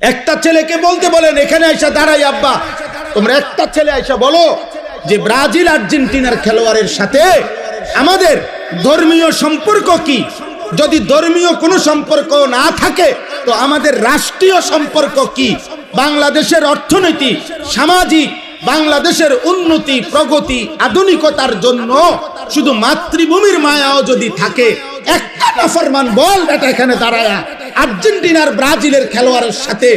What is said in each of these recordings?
একটা ছেলেকে বলতে বলেন, এখানে আইসা দাঁড়াই আব্বা, তোমরা একটা ছেলে আইসা বলো যে ব্রাজিল আর্জেন্টিনার খেলোয়াড়ের সাথে আমাদের ধর্মীয় সম্পর্ক কি? যদি ধর্মীয় কোনো সম্পর্ক না থাকে তো আমাদের রাষ্ট্রীয় সম্পর্ক কি? বাংলাদেশের অর্থনীতি, সামাজিক, বাংলাদেশের উন্নতি, প্রগতি, আধুনিকতার জন্য শুধু মাতৃভূমির মায়াও যদি থাকে, একটা নাফরমান বল এটা এখানে দাঁড়ায়া আর্জেন্টিনার ব্রাজিলের খেলোয়াড়ের সাথে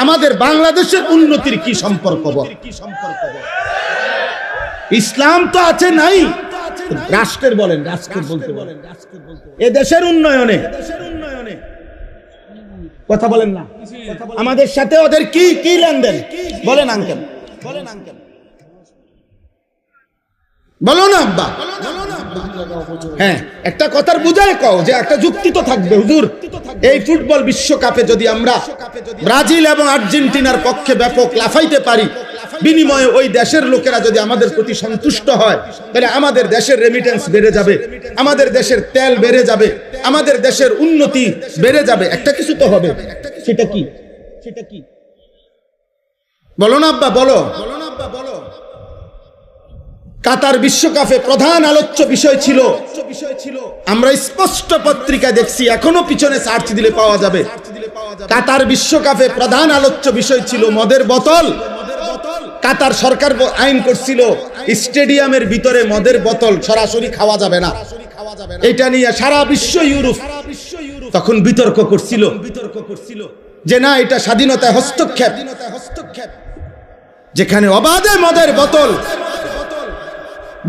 আমাদের বাংলাদেশের উন্নতির কি সম্পর্ক? বল। ইসলাম তো আছে নাই, রাষ্ট্রের বলেন, রাষ্ট্রের বলতে বলেন, এ দেশের উন্নয়নে কথা বলেন না, আমাদের সাথে ওদের কি কি লেনদেন বলেন আঙ্কেল, বলেন আঙ্কেল, বলো না আব্বা। হ্যাঁ, একটা কথার বুঝায় কও যে একটা যুক্তি তো থাকবে হুজুর। এই ফুটবল বিশ্বকাপে যদি আমরা ব্রাজিল এবং আর্জেন্টিনার পক্ষে ব্যাপক লাফাইতে পারি, বিনিময়ে ওই দেশের লোকেরা যদি আমাদের প্রতি সন্তুষ্ট হয়, তাহলে আমাদের দেশের রেমিটেন্স বেড়ে যাবে, আমাদের দেশের তেল বেড়ে যাবে, আমাদের দেশের উন্নতি বেড়ে যাবে। একটা কিছু তো হবে, সেটা কি? সেটা কি বলো না আব্বা, বলো। কাতার বিশ্বকাপে প্রধান আলোচ্য বিষয় ছিল, আমরা স্পষ্ট পত্রিকা দেখছি, এখনো পিছনে সার্চ দিলে পাওয়া যাবে, কাতার বিশ্বকাপে প্রধান আলোচ্য বিষয় ছিল মদের বোতল। কাতার সরকার আইন করছিল স্টেডিয়ামের ভিতরে মদের বোতল সরাসরি খাওয়া যাবে না। এটা নিয়ে সারা বিশ্ব, ইউরোপ তখন বিতর্ক করছিল যে না, এটা স্বাধীনতায় হস্তক্ষেপ, যেখানে অবাধে মদের বোতল।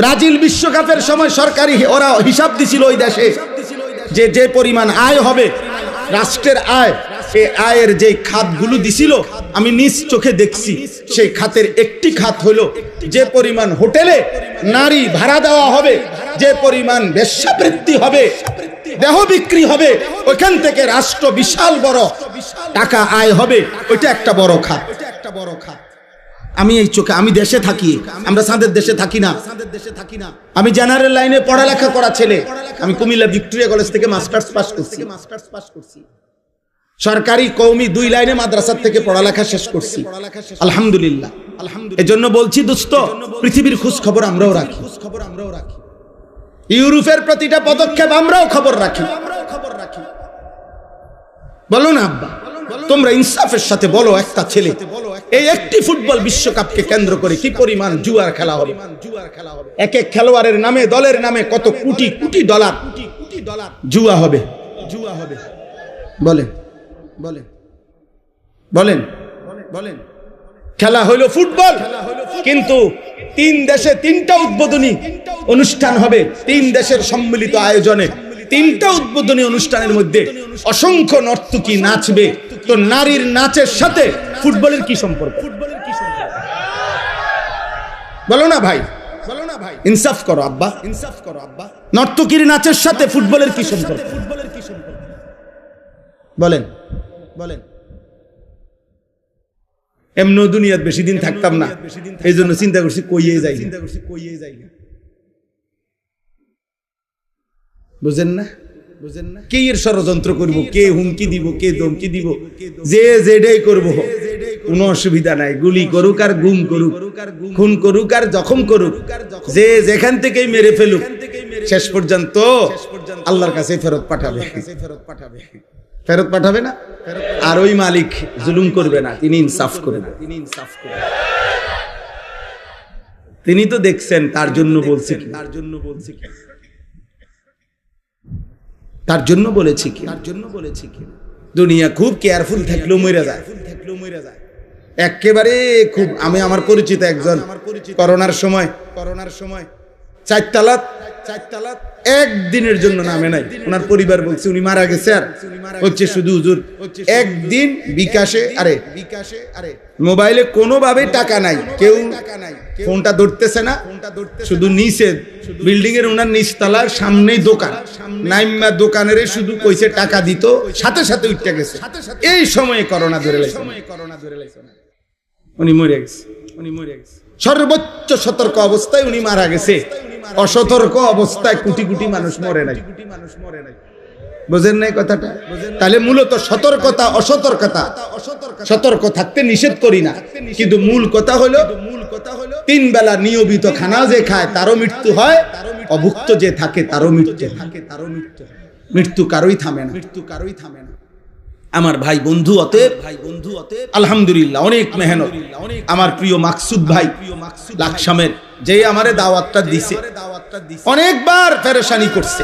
ব্রাজিল বিশ্বকাপের সময় সরকারি ওরা হিসাব দিছিল ওই দেশে যে যে পরিমাণ আয় হবে, রাষ্ট্রের আয়, এই আয়ের যে খাতগুলো দিছিল আমি নিজ চোখে দেখছি, সেই খাতের একটি খাত হলো যে পরিমাণ হোটেলে নারী ভাড়া দেওয়া হবে, যে পরিমাণ বেশ্যাবৃত্তি হবে, দেহ বিক্রি হবে, ওইখান থেকে রাষ্ট্র বিশাল বড় টাকা আয় হবে। ওইটা একটা বড় খাত, একটা বড় খাত। আমি এই চোখে, আমি দেশে থাকি, আমরা সাদের দেশে থাকি না। আমি জেনারেল লাইনে পড়ালেখা করা ছেলে, আমি কুমিল্লা ভিক্টোরিয়া কলেজ থেকে মাস্টার্স পাস করছি, সরকারি কওমি 2 লাইনে মাদ্রাসা থেকে পড়ালেখা শেষ করছি, আলহামদুলিল্লাহ। এজন্য বলছি দোস্ত, পৃথিবীর খোঁজ খবর আমরাও রাখি, ইউরোপের প্রতিটা পদক্ষেপ আমরাও খবর রাখি। বলো না আব্বা, তোমরা ইনসাফের সাথে বলো, একটা ছেলে এই একটি ফুটবল বিশ্বকাপকে কেন্দ্র করে কি পরিমাণ জুয়ার খেলা হবে? এক এক খেলোয়াড়ের নামে, দলের নামে কত কোটি কোটি ডলার জুয়া হবে, জুয়া হবে। বলেন বলেন বলেন বলেন। খেলা হইল ফুটবল, কিন্তু 3 দেশে 3টা উদ্বোধনী অনুষ্ঠান হবে, 3 দেশের সম্মিলিত আয়োজনে 3টা উদ্বোধনী অনুষ্ঠানের মধ্যে অসংখ্য নর্তকী নাচবে। তো নারীর নাচের সাথে ফুটবলের কি সম্পর্ক? বলো না ভাই, বলো না ভাই, ইনসাফ করো আব্বা, ইনসাফ করো আব্বা। নর্তকীর নাচের সাথে ফুটবলের কি সম্পর্ক? বলেন বলেন। এমন দুনিয়ার বেশি দিন থাকতাম না, এই জন্য চিন্তা করছি কইয়ে যাই, বুঝেন না, বুঝেন না? কে এর ষড়যন্ত্র করব, কে হুমকি দিব, কে ধমকি দিব, যে যেটাই করব কোনো অসুবিধা নাই। গুলি করুক আর গুম করুক, খুন করুক আর জখম করুক, যে যেখান থেকেই মেরে ফেলুক, শেষ পর্যন্ত আল্লাহর কাছে ফেরত পাঠাবে, ফেরত পাঠাবে না। আর ওই মালিক জুলুম করবে না, তিনি ইনসাফ করবেন, তিনি ইনসাফ করবেন। তিনি তো দেখছেন, তার জন্য বলছি, তার জন্য বলছি, তার জন্য বলেছি কি, তার জন্য বলেছি কি। দুনিয়া খুব কেয়ারফুল থাকলেও মরে যায়, একেবারে খুব। আমি আমার পরিচিত একজন করোনার সময় 4 তালাত একদিনের জন্য নামে নাই, ওনার পরিবার বলছে উনি মারা গেছে, আর হচ্ছে শুধু হুজুর একদিন বিকাশে, আরে মোবাইলে কোনোভাবে টাকা নাই, কেউ ফোনটা ধরতেছে না, শুধু নিচে বিল্ডিং এর ওনার নিচতলার সামনেই দোকান, নাইমা দোকানের শুধু কইছে টাকা দিত, সাথে সাথে উঠে গেছে। এই সময়ে করোনা ধরে লাগছে, উনি মরে গেছে, উনি মরে গেছে। সর্বোচ্চ সতর্ক অবস্থায় উনি মারা গেছে, অসতর্ক অবস্থায় কোটি কোটি মানুষ মরে নাই। বুঝেন নাই কথাটা? তাহলে মূলত সতর্কতা অসতর্কতা, সতর্ক থাকতে নিষেধ করি না, কিন্তু মূল কথা হলো 3 বেলা নিয়মিত খানা যে খায় তারও মৃত্যু হয়, অভুক্ত যে থাকে তারও মৃত্যু হয়। মৃত্যু কারোই থামে না। আমার ভাই বন্ধু, অতএব আলহামদুলিল্লাহ অনেক মেহনত। আমার প্রিয় মাকসুদ ভাই লাকসামের, যে আমারে দাওয়াতটা দিছে, অনেকবার পেরেশানি করছে।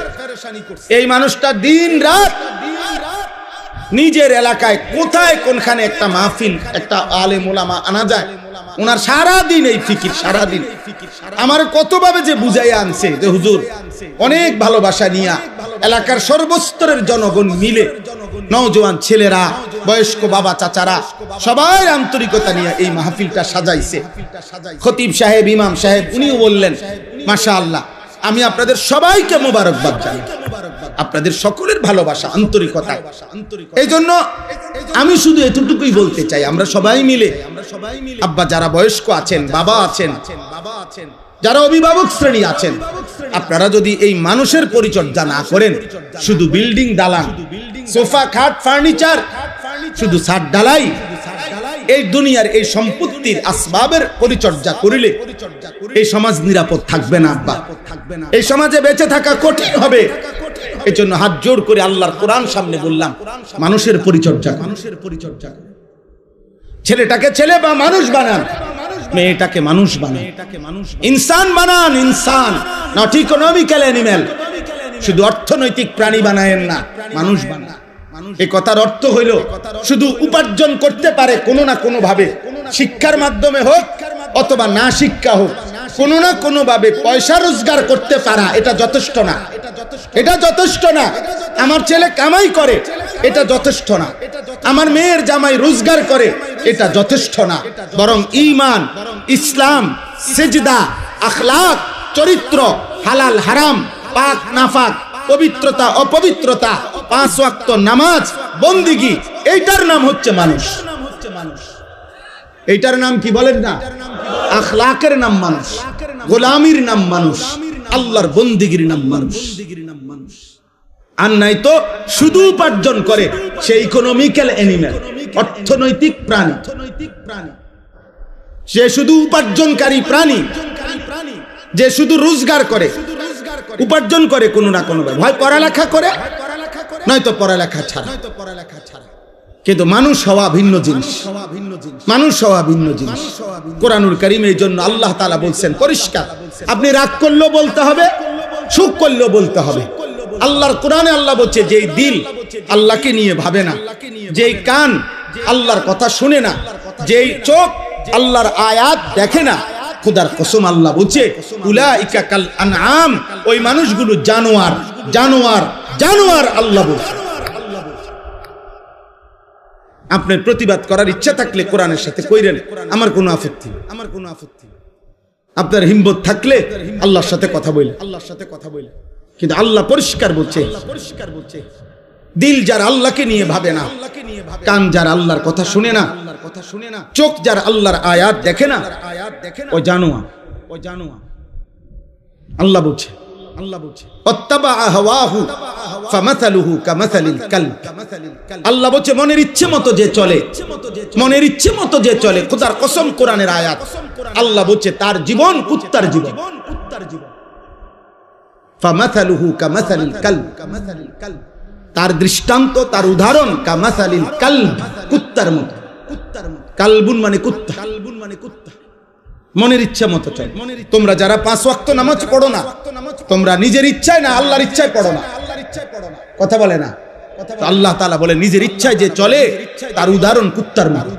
এই মানুষটা দিন রাত নিজের এলাকায় কোথায় কোনখানে একটা মাহফিল, একটা আলেম ওলামা আনা যায়, ওনার সারা দিন এই ফিকির, সারা দিন আমার কতভাবে যে বুঝাইয়া আনছে যে হুজুর অনেক ভালোবাসা নিয়া এলাকার সর্বস্তরের জনগণ মিলে, নওজোয়ান ছেলেরা, বয়স্ক বাবা চাচারা সবাই আন্তরিকতা নিয়ে এই মাহফিলটা সাজাইছে। খতিব সাহেব, ইমাম সাহেব উনিও বললেন মাশাআল্লাহ, আমি আপনাদের সবাইকে মোবারকবাদ জানাই, আপনাদের সকলের ভালোবাসা আন্তরিকতা। এই জন্য আমি শুধু এতটুকুই বলতে চাই, আমরা সবাই মিলে, আব্বা যারা বয়স্ক আছেন, বাবা আছেন, যারা অভিভাবক শ্রেণী আছেন, আপনারা যদি এই মানুষের পরিচর্যা না করেন, শুধু বিল্ডিং দালান, সোফা খাট ফার্নিচার, শুধু ছাদ ঢালাই, এই দুনিয়ার এই সম্পত্তির আসবাবের পরিচর্যা করিলে এই সমাজ নিরাপদ থাকবে না আব্বা, এই সমাজে বেঁচে থাকা কঠিন হবে। এই জন্য হাত জোড় করে আল্লাহর কোরআন সামনে বললাম, মানুষের পরিচর্যা, ছেলেটাকে ছেলে বা মানুষ বানান, মেয়েটাকে মানুষ বানান, ইনসান বানান, ইনসান, নট ইকোনমিক্যাল অ্যানিম্যাল। শুধু অর্থনৈতিক প্রাণী বানায়েন না, মানুষ বানান। এই কথার অর্থ হইল শুধু উপার্জন করতে পারে কোনো না কোনো ভাবে, শিক্ষার মাধ্যমে হোক অথবা না শিক্ষা হোক, কোনো না কোনো ভাবে পয়সা রোজগার করতে পারা, এটা যথেষ্ট না, এটা যথেষ্ট না। আমার ছেলে কামাই করে, এটা যথেষ্ট না। আমার মেয়ের জামাই রোজগার করে, এটা যথেষ্ট না। বরং ঈমান, ইসলাম, সিজদা, আখলাক, চরিত্র, হালাল হারাম, পাক নাফাক, পবিত্রতা অপবিত্রতা, 5 ওয়াক্ত নামাজ, বন্দিগি, এইটার নাম হচ্ছে মানুষ। এইটার নাম কি বলেন না? আখলাকের নাম মানুষ, গোলামির নাম মানুষ, আল্লাহর বন্দিগির নাম মানুষ। আর নাই তো শুধু উপার্জন করে, সে ইকোনমিক্যাল অ্যানিম্যাল, অর্থনৈতিক প্রাণী। সে শুধু উপার্জনকারী প্রাণী, যে শুধু রোজগার করে, উপার্জন করে কোনো না কোনো ভাবে, হয় পড়ালেখা করে নয়তো পড়ালেখা ছাড়া। কিন্তু মানুষ হওয়া ভিন্ন জিনিস, মানুষ হওয়া ভিন্ন জিনিস। কোরআনুল কারীম এই জন্য আল্লাহ তাআলা বলছেন পরিষ্কার, আপনি রাগ করলেও বলতে হবে, সুখ করলেও বলতে হবে। আল্লাহর কোরআনে আল্লাহ বলছে, যেই দিল আল্লাহকে নিয়ে ভাবে না, যেই কান আল্লাহর কথা শুনে না, যেই চোখ আল্লাহর আয়াত দেখে না, খোদার কসম আল্লাহ বলছে উলাইকা কাল আনআম, ওই মানুষগুলো জানোয়ার, জানোয়ার, জানোয়ার। আল্লাহ বলছে। আপনার প্রতিবাদ করার ইচ্ছা থাকলে কোরআনের সাথে কইরেন, আমার কোনো আপত্তি, আমার কোনো আপত্তি। আপনার হিম্মত থাকলে আল্লাহর সাথে কথা বলেন, আল্লাহর সাথে কথা বলেন। কিন্তু আল্লাহ পরিষ্কার বলছে, দিল যার আল্লাহকে নিয়ে ভাবে না, কান যার আল্লাহর কথা শুনে না, চোখ যার আল্লাহর আয়াত দেখে না, ও জানোয়ার, ও জানোয়ার। আল্লাহ বলছে, আল্লাহ বলছে অত্তাবা হাওয়াহু ফামাসালুহু কামাসালিল কালব। আল্লাহ বলছে মনের ইচ্ছে মতো যে চলে, মনের ইচ্ছে মতো যে চলে, খোদার কসম কোরআনের আয়াত, আল্লাহ বলছে তার জীবন কুত্তার জীবন। ফামাসালুহু কামাসালিল কালব, তার দৃষ্টান্ত, তার উদাহরণ কামাসালিল কালব, কুত্তার মতো। কালবুন মানে কুত্তা, কালবুন মানে কুত্তা। মনের ইচ্ছা মতো চলে। তোমরা যারা 5 ওয়াক্ত নামাজ পড়ো না, তোমরা নিজের ইচ্ছায় না আল্লাহর ইচ্ছায় পড়ো না, কথা বলে না। আল্লাহ তাআলা বলে নিজের ইচ্ছায় যে চলে তার উদাহরণ কুত্তার মতো।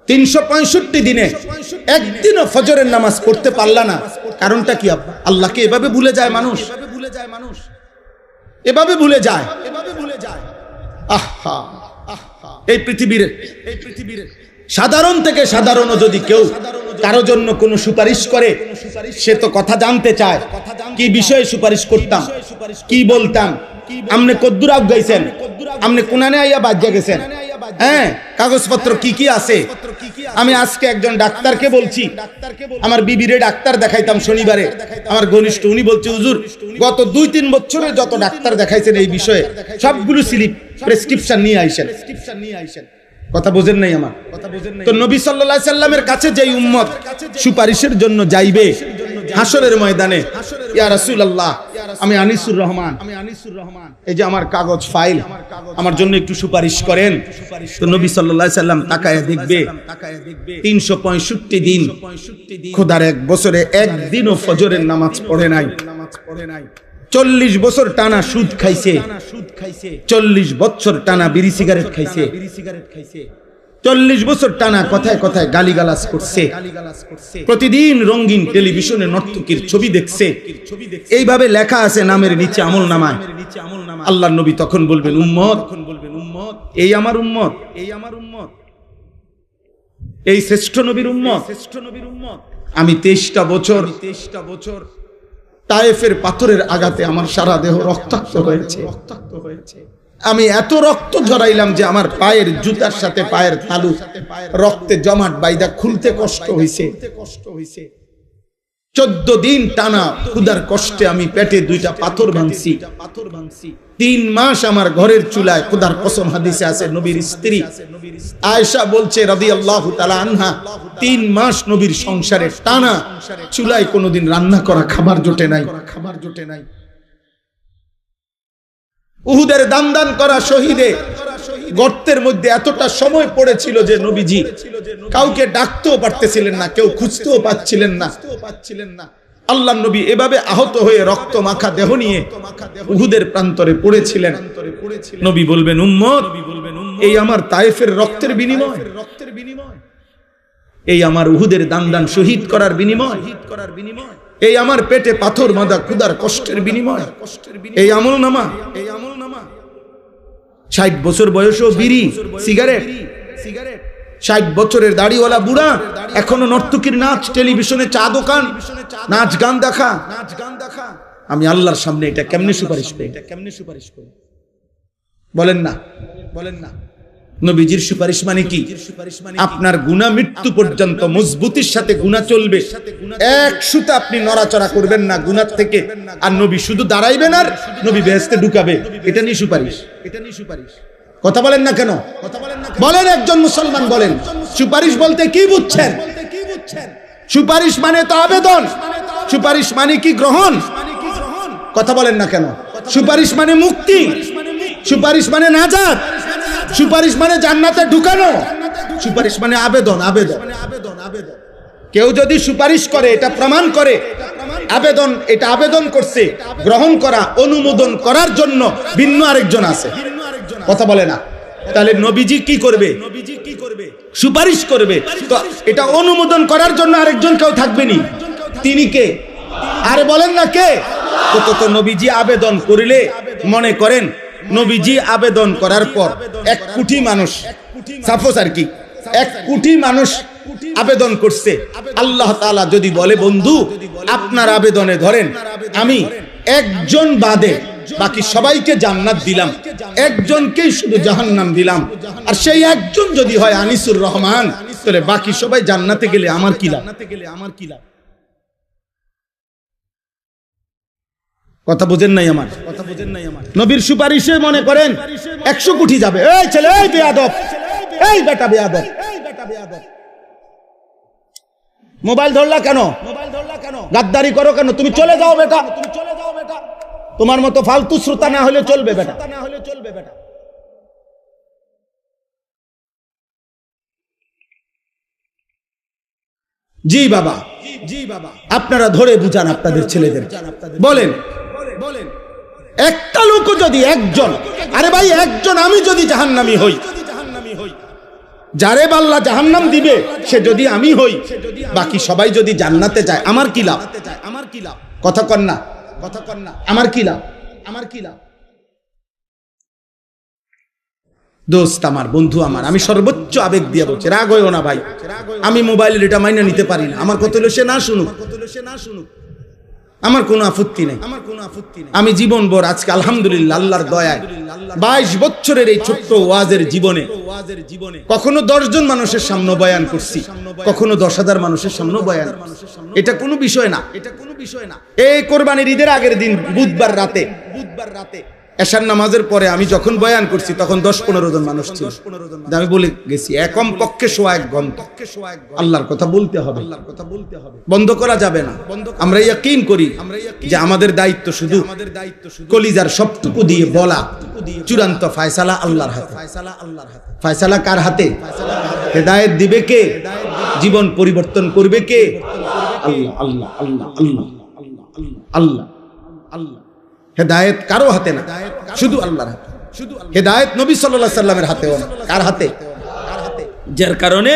365 দিনে একদিনও ফজরের নামাজ পড়তে পারলা না, কারণটা কি? আল্লাহকে এভাবে ভুলে যায় মানুষ, এভাবে ভুলে যায়। আহা, এই পৃথিবীর সাধারণ থেকে সাধারণ যদি কেউ কারো জন্য কোনো সুপারিশ করে, সে তো কথা জানতে চায়, কি বিষয়ে সুপারিশ করতাম, কি বলতাম, আমনে কদ্দুর আগ গাইছেন, আমনে কোনানে আইয়া বাজ্যা গেছেন, হ্যাঁ, কাগজপত্র কি কি আছে। আমি আজকে একজন ডাক্তারকে বলছি, আমার বিবিরে ডাক্তার দেখাইতাম শনিবারে, আমার ঘনিষ্ঠ, উনি বলছে হুজুর গত 2-3 বছরে যত ডাক্তার দেখাইছেন এই বিষয়ে সবগুলো স্লিপ প্রেসক্রিপশন নিয়ে আইছেন। কথা বোঝেন নাই আমার। তো নবী সাল্লাল্লাহু আলাইহি সাল্লামের কাছে যেই উম্মত সুপারিশের জন্য যাইবে হাসরের ময়দানে, ইয়া রাসূলুল্লাহ আমি আনিসুর রহমান, এই যে আমার কাগজ ফাইল, আমার জন্য একটু সুপারিশ করেন। তো নবী সাল্লাল্লাহু আলাইহি সাল্লাম তাকায়া দেখবে 365 দিন খোদার এক বছরে একদিনও ফজরের নামাজ পড়ে নাই, 40 বছর টানা সুদ খাইছে, 40 বছর টানা বিড়ি সিগারেট খাইছে, 40 বছর টানা কথায় কথায় গালিগালাজ করছে, প্রতিদিন রঙিন টেলিভিশনে নর্তকীর ছবি দেখছে। এইভাবে লেখা আছে নামের নিচে আমল নামায়। আল্লাহর নবী তখন বলবেন উম্মত, এই আমার উম্মত, এই শ্রেষ্ঠ নবীর উম্মত। আমি 23টা বছর তায়েফের পাথরের আঘাতে আমার সারা দেহ রক্তাক্ত হয়েছে। আমি এত রক্ত ঝরাইলাম যে আমার পায়ের জুতার সাথে পায়ের তালু রক্তে জমাট বাইদা খুলতে কষ্ট হয়েছে। 14 দিন টানা ক্ষুধার কষ্টে আমি পেটে 2টা পাথর ভাঙছি। 3 মাস আমার ঘরের চুলায়, খোদার কসম হাদিসে আছে, নবীর স্ত্রী আয়েশা বলছে রাদিয়াল্লাহু তাআলা আনহা, 3 মাস নবীর সংসারে টানা চুলায় কোনোদিন রান্না করা খাবার জোটে নাই। উহুদের দান করা শহীদে গর্তের মধ্যে এতটা সময় পড়েছিল যে নবীজি কাউকে ডাকতেও পারতেছিলেন না, কেউ খুঁজতেও পাচ্ছিলেন না। আল্লাহর নবী এভাবে আহত হয়ে রক্ত মাখা দেহ নিয়ে উহুদের প্রান্তরে পড়েছিলেন। নবী বলবেন উম্মত, এই আমার তায়েফের রক্তের বিনিময়, এই আমার উহুদের দান শহীদ করার বিনিময়, এই আমার পেটে পাথর বাঁধা ক্ষুধার কষ্টের বিনিময়, এই আমল নামা। 60 বছর বয়সেও বিড়ি সিগারেট, 60 বছরের দাড়িওয়ালা বুড়া এখনো নর্তকীর নাচ, টেলিভিশনে চা দোকান, নাচ গান দেখা। আমি আল্লাহর সামনে এটা কেমনে সুপারিশ করি? বলেন না। নবীজির সুপারিশ মানে কি? আপনার গুনাহ মৃত্যু পর্যন্ত মজবুতির সাথে গুনাহ চলবে, এক সুতা আপনি নড়াচড়া করবেন না গুনাহ থেকে। আর নবী শুধু দাঁড়াইবেন আর নবী বেহেশতে ঢুকাবে, এটা নিয়ে সুপারিশ। কথা বলেন না কেন? বলেন একজন মুসলমান বলেন, সুপারিশ বলতে কি বুঝছেন? সুপারিশ মানে তো আবেদন, সুপারিশ মানে কি গ্রহণ? কথা বলেন না কেন? সুপারিশ মানে মুক্তি, সুপারিশ মানে নাজাত, সুপারিশ মানে জান্নাতে ঢুকানো, সুপারিশ মানে আবেদন। কেউ যদি সুপারিশ করে এটা প্রমাণ করে আবেদন, এটা আবেদন করছে, গ্রহণ করা, অনুমোদন করার জন্য ভিন্ন আরেকজন আছে। কথা বলে না। তাহলে নবীজি কি করবে? সুপারিশ করবে, তো এটা অনুমোদন করার জন্য আরেকজন কেউ থাকবে নি, তিনি কে? আরে বলেন না কে? তো নবীজি আবেদন করিলে, মনে করেন নবীজি আবেদন করার পর 1 কোটি মানুষ, সাপোজ আর কি 1 কোটি মানুষ আবেদন করছে, আল্লাহ তাআলা যদি বলে বন্ধু আপনার আবেদনে ধরেন আমি একজন বাদে বাকি সবাইকে জান্নাত দিলাম, একজনকেই শুধু জাহান্নাম দিলাম, আর সেই একজন যদি হয় আনিসুর রহমান, তাহলে বাকি সবাই জান্নাতে গেলে আমার কি লাভ? কথা বুঝেন নাই আমার? নবীর সুপারিশে মনে করেন 100 কোটি যাবে। এই ছেলে, এই বেয়াদব, এই বেটা বেয়াদব, মোবাইল ধরলা কেন? গাদ্দারি করো কেন? তুমি চলে যাও বেটা, তোমার মতো ফালতু শ্রোতা না হলে চলবে বেটা। জি বাবা, আপনারা ধরে বুঝান আপনাদের ছেলেদের। বলেন একটা লোক যদি একজন, আরে ভাই একজন আমি যদি জাহান্নামী হই, যারে আল্লাহ জাহান্নাম দিবে সে যদি আমি হই, বাকি সবাই যদি জান্নাতে যায়, আমার কি লাভ? কথা কন না, আমার কি লাভ? দোস্ত আমার, বন্ধু আমার, আমি সর্বোচ্চ আবেগ দিয়ে বলছি, রাগ হইও না ভাই, আমি মোবাইলের এটা মাইনে নিতে পারি না। আমার কথা হলো সে না শুনুক, আমার কোনো আপত্তি নেই, আমি জীবনভর আজকে আলহামদুলিল্লাহ আল্লাহর দয়ায় 22 বছরের এই ছোট্ট ওয়াজের জীবনে কখনো 10 জন মানুষের সামনে বয়ান করছি, কখনো 10,000 মানুষের সামনে বয়ান। এটা কোনো বিষয় না। এই কোরবানির ঈদের আগের দিন বুধবার রাতে এশার নামাজের পরে আমি যখন বয়ান করছি তখন 10-15 জন মানুষ ছিল। আমি বলে গেছি একম পক্ষে 1 ঘন্টা আল্লাহর কথা বলতে হবে, বন্ধ করা যাবে না। আমরা ইয়াকিন করি যে আমাদের দায়িত্ব শুধু কলিজার সবটুকু দিয়ে বলা, চূড়ান্ত ফয়সালা আল্লাহর হাতে। ফয়সালা কার হাতে? হেদায়েত দিবে কে? জীবন পরিবর্তন করবে কে? আল্লাহ আল্লাহ আল্লাহ আল্লাহ আল্লাহ আল্লাহ। হেদায়েত কারো হাতে না, শুধু আল্লাহর হাতে। হেদায়েত নবী সাল্লাল্লাহু আলাইহি সাল্লামের হাতেও না। কার হাতে? যার কারণে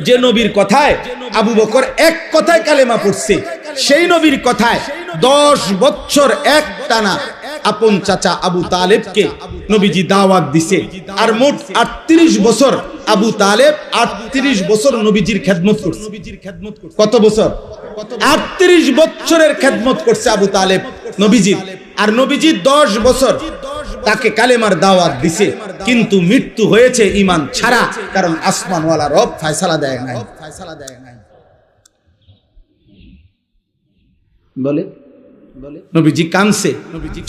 যে নবীর কথায় আবু বকর এক কথায় কালেমা পড়ছে, সেই নবীর কথায় 10 বছর এক টানা আপন চাচা আবু তালেবকে নবীজি দাওয়াত দিছে। আর মোট 38 বছর আবু তালেব 38 বছর নবীজির খেদমত করছে। কত বছর? 38 বছরের খেদমত করছে আবু তালেব নবীজির। আর নবীজি 10 বছর তাকে কালেমার দাওয়াত দিছে, কিন্তু মৃত্যু হয়েছে ঈমান ছাড়া, কারণ আসমানওয়ালা রব ফয়সালা দেয় নাই। বলে নবীজি কাঁদছে,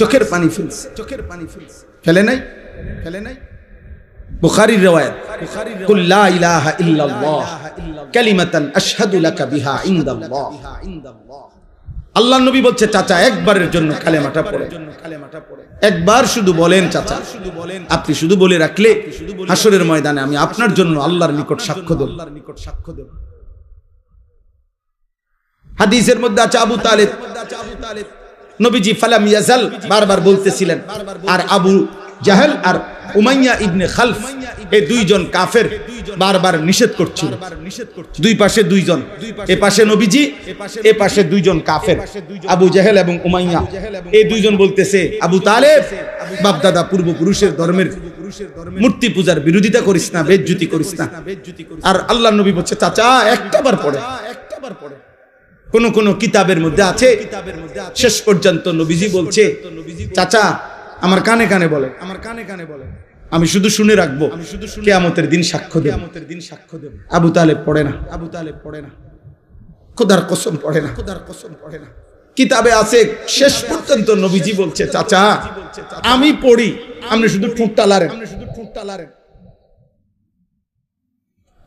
চোখের পানি ফেলছে, ফেলে নাই। বুখারীর riwayat, কুল লা ইলাহা ইল্লাল্লাহ কালিমাতান আশহাদু লাকা বিহা ইনদাল্লাহ। আল্লাহর নবী বলছে চাচা একবারের জন্য কালেমাটা পড়ে, একবার শুধু বলেন চাচা, আপনি শুধু বলে রাখলে হাসরের ময়দানে আমি আপনার জন্য আল্লাহর নিকট সাক্ষ্য দেব। হাদিসের মধ্যে আছে আবু তালেব নবীজি ফালাম ইয়াজাল বারবার বলতেছিলেন, আর আবু জাহেল আর উমাইয়া ইবনে খালফ এই দুইজন কাফের বারবার নিষেধ করছিল। দুই পাশে দুইজন, এ পাশে নবীজি, এ পাশে দুইজন কাফের, আবু জাহেল এবং উমাইয়া। এই দুইজন বলতেছে আবু তালেব বাপদাদা পূর্বপুরুষের ধর্মের মূর্তি পূজার বিরোধিতা করিস না, বেজ্জতি করিস না। আর আল্লাহর নবী বলছে চাচা একটাবার পড়ে। কোন কিতাবের মধ্যে আছে শেষ পর্যন্ত নবীজি বলছে চাচা আমার কানে কানে বলে, আমি শুধু শুনে রাখবো, কিয়ামতের দিন সাক্ষ্য দেব। আবু তালেব পড়ে না, খোদার কসম পড়ে না। কিতাবে আছে শেষ পর্যন্ত নবীজি বলছে চাচা আমি পড়ি, আপনি শুধু ঠোঁটটা লারেন।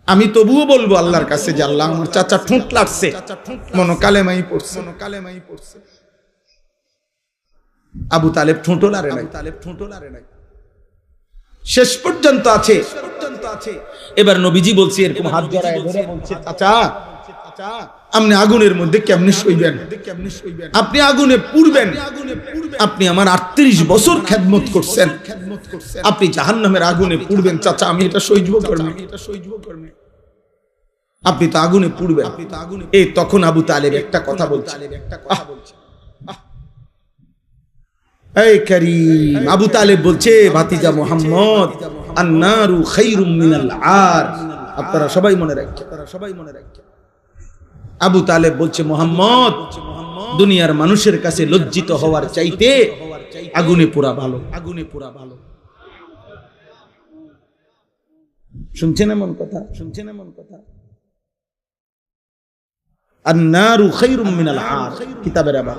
আমি তবুও বলবো আল্লাহর কাছে যে আল্লাহ আমার চাচা ঠোঁট লাড়ছে, মনো কালেমাই পড়ছে। আবু তালেব ঠোঁটও লারে নাই। শেষ পর্যন্ত আছে। এবার নবীজি বলছে এরকম হাত জড়ায় ধরে বলছে চাচা আপনি আগুনের মধ্যে কেমনে শুইবেন? আপনি আগুনে পুড়বেন। আপনি আমার 38 বছর খেদমত করছেন, আপনি জাহান্নামের আগুনে পুড়বেন। চাচা আমি এটা সহ্য করব। আপনি তো আগুনে পুড়বেন। এই তখন আবু তালেব একটা কথা বলছে, এই কারীম আবু তালেব বলছে ভাতিজা মুহাম্মদ আন-নারু খায়রুম মিনাল আর। আপনারা সবাই মনে রাখবেন। আবু তালেব বলছে মুহাম্মদ দুনিয়ার মানুষের কাছে লজ্জিত হওয়ার চাইতে আগুনে পোড়া ভালো। শুনছেন এমন কথা? আন-নারু খায়রুম মিনাল আর। কিতাবের আবার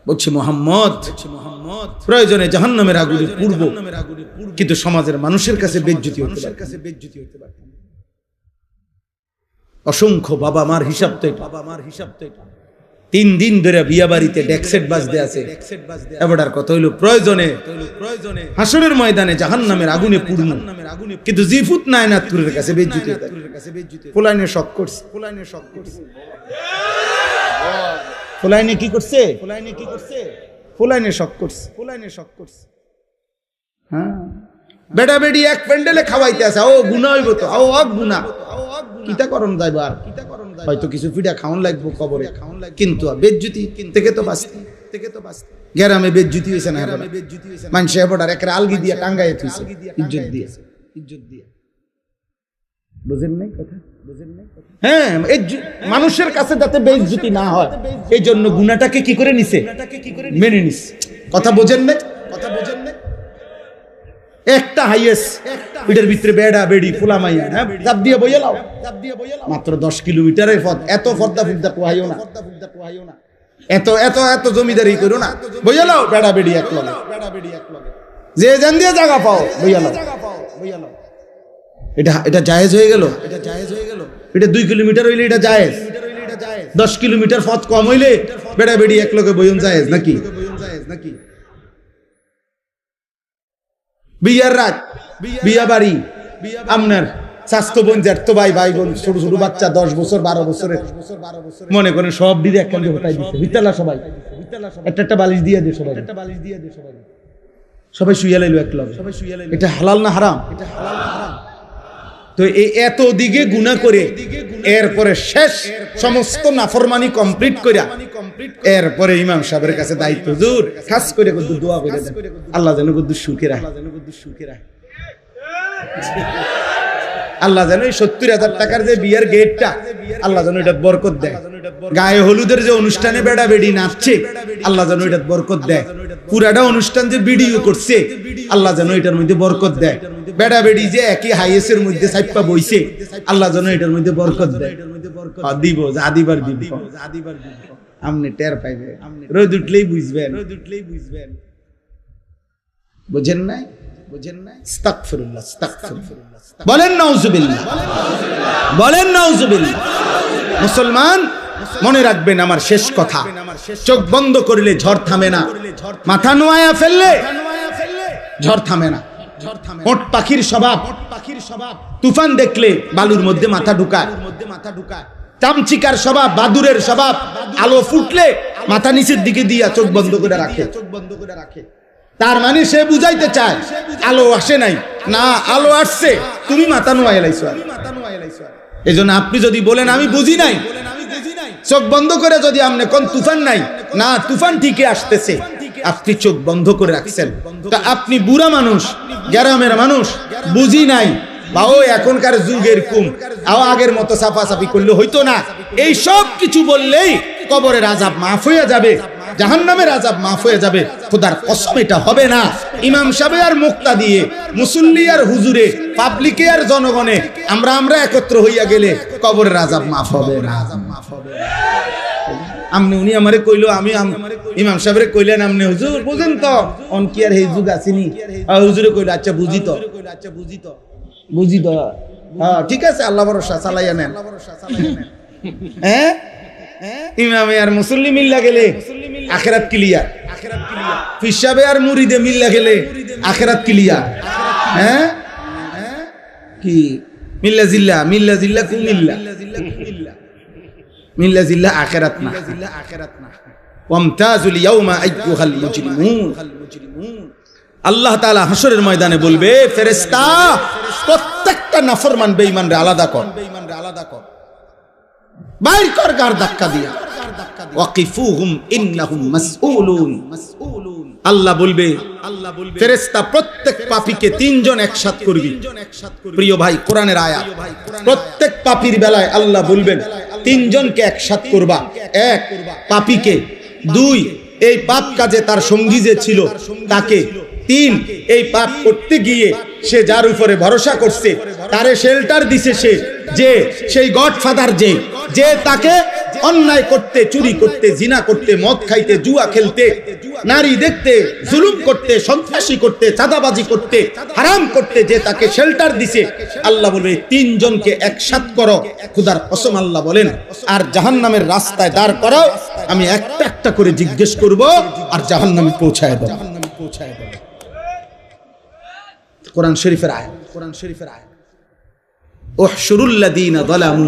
বলছে মুহাম্মদ প্রয়োজনে জাহান্নামের আগুনে পুড়ব, কিন্তু সমাজের মানুষের কাছে বেজ্জতি হতে পারবে। অসংখ্য বাবা মার হিসাব তো এটা। 3 দিন ধরে বিয়া বাড়িতে ডেকসেট বাজতে আছে। এবারটার কথা হইল প্রয়োজনে হাসরের ময়দানে জাহান্নামের আগুনে পুড়ব, কিন্তু জিফুত নায়নাতুরের কাছে বেজ্জতি হতে পারবে। ফুলাইনে শক করছে। ফুলাইনে কি করছে? ফুলাইনে শক করছে। হ্যাঁ বেটা বেডি এক প্যান্ডেলে খাওয়াইতে আছে, ও গুনাহ হইব তো, ও অক গুনাহ কিতা করন যাইবা। আর হয়তো কিছু পিঠা খাওন লাগবো কবরে, কিন্তু বেজ্জতি থেকে তো বাঁচতে। গ্রামে বেজ্জতি হইছে না? মানুষে এবারে একটা আলগি দিয়া টাঙ্গাইয়ে থইছে ইজ্জত দিয়ে। বুঝেন নাই কথা? হ্যাঁ, এই মানুষের কাছে যাতে বেইজ্জতি না হয় এই জন্য গুনাহটাকে কি করে নিছে, মেনে নিছে। কথা বোঝেন না? একটা হাইয়েস এটার ভিতরে বেড়া বেড়ি ফুলা মাইয়া, হ্যাঁ, চাপ দিয়ে বইয়ে লাও, মাত্র 10 কিলোমিটারের পথ, এত ফর্দা ফুদ্দা পোহাইও না, এত এত এত জমিদারি করো না, বইয়ে লাও বেড়া বেড়ি এক লগে, যে জান দিয়ে জায়গা পাও বইয়ে লাও। এটা জায়েজ হয়ে গেল, এটা 2 কিলোমিটার হইলে এটা জায়েজ, 10 কিলোমিটার পথ কম হইলে বেড়া বেড়ি এক লগে বইন জায়েজ নাকি? বিয়ার রাত, বিয়া বাড়ি, আপনার স্বাস্থ্য বোন, জ্যাঠতো ভাই, ভাই বোন, ছোট ছোট বাচ্চা 10 বছর 12 বছরের মনে করেন সব দিদি এক কান্দে হটাই দিচ্ছে, বিদ্যালয় সবাই একটা বালিশ দিয়ে দে, সবাই শুইয়া লাইলো এক লগে। এটা হালাল না হারাম? তো এই এত দিকে গুনাহ করে এরপরে শেষ সমস্ত নাফরমানি কমপ্লিট কইরা এরপরে ইমাম সাহেবের কাছে দায়িত্ব, হুজুর খাস করে দোয়া করে দেন, আল্লাহ যেন কত সুখে রাখে, আল্লাহ যেন এই 70,000 টাকার যে বিয়ার গেটটা আল্লাহ যেন এটা বরকত দেয়, গায়ে হলুদের যে অনুষ্ঠানে বেড়া বেড়ি নাচছে আল্লাহ যেন এটা বরকত দেয়, পুরাটা অনুষ্ঠান যে ভিডিও করছে আল্লাহ যেন এটার মধ্যে বরকত দেয়, বেড়া বেড়ি যে একই হাইয়েসের মধ্যে সাইপা বইছে আল্লাহ যেন এটার মধ্যে বরকত দেয়। দিব আদিবার দিব, আপনি টের পাইবে, রোদ উঠলেই বুঝবেন, বুঝেন নাই? আস্তাগফিরুল্লাহ, আস্তাগফিরুল্লাহ, বলেন নাউজুবিল্লাহ, বলেন নাউজুবিল্লাহ। মুসলমান মনে রাখবেন আমার শেষ কথা, চোখ বন্ধ করলে ঝড় থামে না, মাথা নোয়ায়া ফেললে ঝড় থামে না। ওট পাখির স্বভাব, তুফান দেখলে বালুর মধ্যে মাথা ঢুকায়, চামচিকার স্বভাব, বাদুরের স্বভাব, আলো ফুটলে মাথা নিচের দিকে দিয়া চোখ বন্ধ করে রাখে। তার মানে সে বুঝাইতে চায় আলো আসে নাই, না আলো আসছে, তুমি মাথা নোয়াই লাইছো। এই জন্য আপনি যদি বলেন আমি বুঝি নাই, চোখ বন্ধ করে যদি আপনি কোন তুফান নাই, না তুফান ঠিকই আসতেছে, আপনি চোখ বন্ধ করে রাখছেন, তা আপনি বুড়া মানুষ, গ্রামের মানুষ, বুঝি নাই, বা ওই এখনকার যুগের কুম, আগের মতো সাফাসাফি করলে হইতো না, এই সব কিছু বললেই কবরের আযাব মাফ হয়ে যাবে, জাহান্নামের আযাব মাফ হয়ে যাবে। খোদার কসম এটা হবে না। ইমাম সাহেব আর মুক্তা দিয়ে, মুসল্লি আর হুজুরে, পাবলিকে আর জনগণে আমরা একত্র হইয়া গেলে কবরের আযাব মাফ হবে না। আমনে উনি আমারে কইলো, আমি ইমাম সাহেবরে কইলেন, আমনে হুজুর বুঝেন তো অন কি আর এই যুগ আসেনি? হুজুরে কইলো আচ্ছা বুঝি তো, হ্যাঁ ঠিক আছে, আল্লাহ ভরসা চালাইয়া নেন। হ্যাঁ, ইমামে আর মুসল্লি মিল্লা গেলে আখিরাত ক্লিয়ার, পিসাবে আর মুরিদে মিল্লা গেলে আখিরাত ক্লিয়ার। হ্যাঁ, কি মিল্লা জিল্লা কুমিল্লা, মিল্লা জিল্লা আখিরাত না। ওয়ামতাজুল ইয়াউমা আইয়ুহাল মুজরিমুন। আল্লাহ তাআলা হাসরের ময়দানে বলবে, ফেরেশতা প্রত্যেকটা নাফরমান বেঈমানরে আলাদা কর, বাইর কর গার ধাক্কা দিয়া, ওয়াকিফুহুম ইন্নাহুম মাসউলুন। আল্লাহ বলবে, ফেরেশতা প্রত্যেক পাপীকে 3 জন একসাথে করবি। প্রিয় ভাই, কোরআনের আয়াত, প্রত্যেক পাপীর বেলায় আল্লাহ বলবেন 3 জনকে একসাথে করবা। 1 পাপীকে, 2 এই পাপ কাজে তার সঙ্গী যে ছিল তাকে, 3 এই পাপ করতে গিয়ে সে যার উপরে ভরসা করছে তারে শেল্টার দিছে, সে যে সেই গডফাদার যে তাকে অন্যায় করতে, চুরি করতে, জিনা করতে, মদ খাইতে, জুয়া খেলতে, নারী দেখতে, জুলুম করতে, সন্ত্রাসী করতে, চাঁদাবাজি করতে, হারাম করতে যে তাকে শেল্টার দিছে, আল্লাহ বলবে 3 জনকে একসাথে করো। খোদার কসম আল্লাহ বলেন, আর জাহান্নামের রাস্তায় দাঁড় করাও, আমি একটা একটা করে জিজ্ঞেস করব আর জাহান্নামে পৌঁছায় দেব। কোরআন শরীফের আয়াত, উহশুরুল্লাযীনা যালামু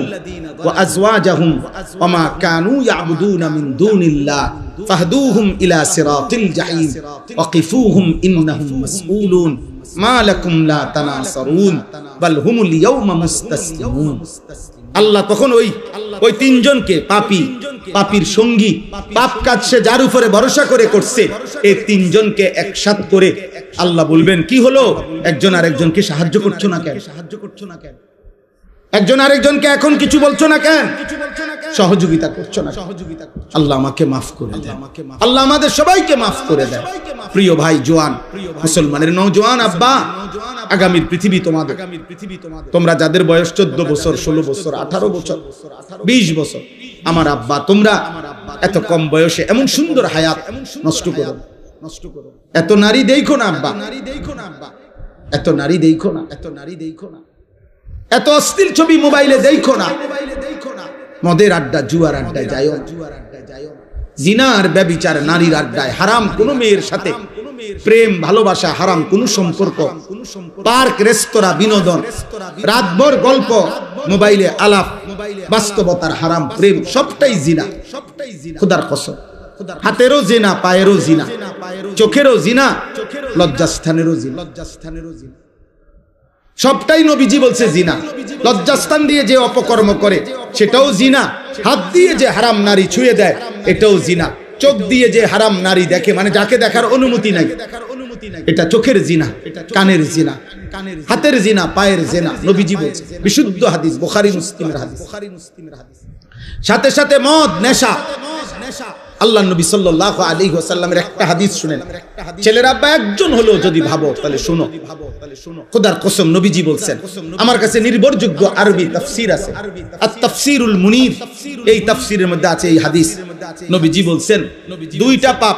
ওয়া আযওয়াজাহুম ওয়া মা কানু ইয়াবুদুনা মিন দুনিল্লাহ ফাহদুহুম ইলা সিরাতিল জাহিম ওয়াকিফুহুম ইন্নাহুম মাসউলুন মা লাকুম লা তানাসারুন বাল হুমুল ইয়াওমা মুস্তাসলিমুন। আল্লাহ তখন ওই 3 জনকে, পাপীর সঙ্গী, পাপ কাজ সে যার উপরে ভরসা করে করছে, এই 3 জনকে একসাথে করে আল্লাহ বলবেন, কি হলো, একজন আর একজনকে সাহায্য করছো না কেন? একজন আরেকজনকে এখন কিছু বলছো না কেন? সহযোগিতা করছো না। আল্লাহ আমাকে মাফ করে দেন, আল্লাহ আমাদের সবাইকে মাফ করে দেন। প্রিয় ভাই জওয়ান মুসলমানের নওজওয়ান আব্বা, আগামীর পৃথিবী তোমাদের। তোমরা যাদের বয়স 14 বছর, 16 বছর, 18 বছর, 20 বছর, আমার আব্বা, তোমরা এত কম বয়সে এমন সুন্দর হায়াত নষ্ট করো। এত নারী দেখো না আব্বা, এত নারী দেখো না, এত অশ্লীল ছবি মোবাইলে দেখো না। মদের আড্ডা, জুয়ার আড্ডায় যাইও না। জিনার ব্যভিচার, নারীর আড্ডায়, হারাম কোন মেয়ের সাথে প্রেম ভালোবাসা, হারাম কোন সম্পর্ক, পার্ক রেস্তোরাঁ বিনোদন, রাতভর গল্প, মোবাইলে আলাপ, বাস্তবতার হারাম প্রেম, সবটাই জিনা। খোদার কসম, হাতেরও জিনা, পায়েরও জিনা, চোখেরও জিনা, লজ্জাস্থানেরও জিনা, সবটাই নবীজি বলছে জিনা। লজ্জাস্থান দিয়ে যে অপকর্ম করে সেটাও জিনা, হাত দিয়ে যে হারাম নারী ছুঁয়ে দেয় এটাও জিনা, চোখ দিয়ে যে হারাম নারী দেখে, মানে যাকে দেখার অনুমতি নাই, এটা চোখের জিনা, কানের জিনা, হাতের জিনা, পায়ের জিনা। নবীজি বলছে, বিশুদ্ধ হাদিস, বুখারী মুসলিমের হাদিস। সাথে সাথে মদ, নেশা। আল্লাহ নবী সাল্লাল্লাহু আলাইহি ওয়াসাল্লামের একটা হাদিস শুনেন, ছেলের আব্বা একজন হলো যদি ভাবো তাহলে শুনো। খোদার কসম, নবীজি বলছেন, আমার কাছে নির্ভরযোগ্য আরবি তাফসীর আছে, আত-তাফসীরুল মুনীর, এই তাফসীরের মধ্যে আছে এই হাদিস। নবীজি বলছেন, দুইটা পাপ,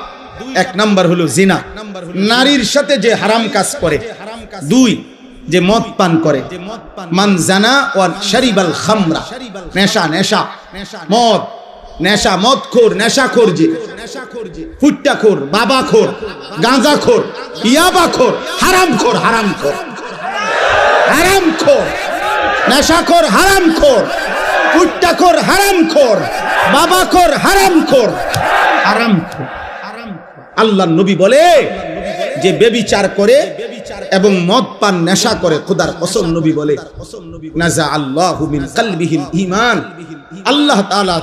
এক নাম্বার হলো জিনা, নারীর সাথে যে হারাম কাজ করে, দুই যে মদ পান করে, মান জানা ওয়া শারিবাল খামরা, নেশা, নেশা, মদ, নেশা, মদখোর, নেশাখোর, যে ফুট্টাখোর, বাবাখোর, গাঁজাখোর, ইয়াবাখোর, হারামখোর, হারামখোর, হারামখোর, নেশাখোর, হারামখোর, ফুট্টাখোর, হারামখোর, বাবাখোর, হারামখোর, হারামখোর। আল্লাহ নবী বলে যে ব্যভিচার করে এবং মদ পান, নেশা করে, খোদার কসম নবী বলে, নাজা আল্লাহু মিন কলবিহিল ঈমান, আল্লাহ তাআলা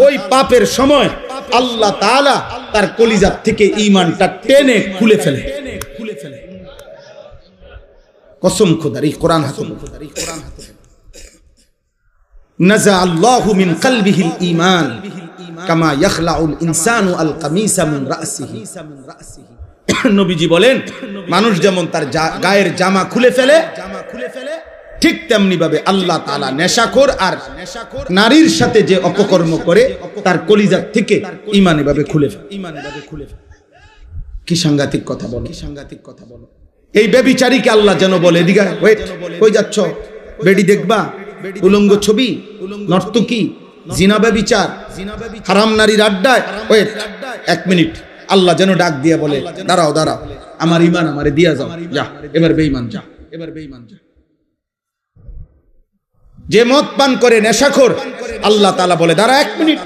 ওই পাপের সময় আল্লাহ তাআলা তার কলিজা থেকে ঈমানটা টেনে খুলে ফেলে। কসম খোদার, এই কোরআন হাতে, নাজা আল্লাহু মিন কলবিহিল ঈমান কামা ইয়াখলাউল ইনসানু আল কামিসা মিন রাসিহি। নবীজি বলেন, মানুষ যেমন তার গায়ের জামা খুলে ফেলে, ঠিক তেমনি ভাবে আল্লাহ তাআলা নেশাখোর আর নারীর সাথে যে অপকর্ম করে তার কলিজা থেকে ঈমান এভাবে খুলে ফেলে। কি সাংঘাতিক কথা বলো, কি সাংঘাতিক কথা বলো। এই ব্যভিচারীকে আল্লাহ যেন বলে, এদিকে ওয়েট, কই যাচ্ছ? বেডি দেখবা, উলঙ্গ ছবি, নর্তকী, জিনা ব্যভিচার, হারাম নারীর আড্ডায়, ওয়েট 1 মিনিট। আল্লাহ যেন ডাক দিয়ে বলে, দাঁড়াও দাঁড়াও, আমার ঈমান আমারে দিয়া যাও, যা এবার বেঈমান যা, এবার বেঈমান যা। যে মদ পান করে, নেশাখোর, আল্লাহ তাআলা বলে, দাঁড়া 1 মিনিট,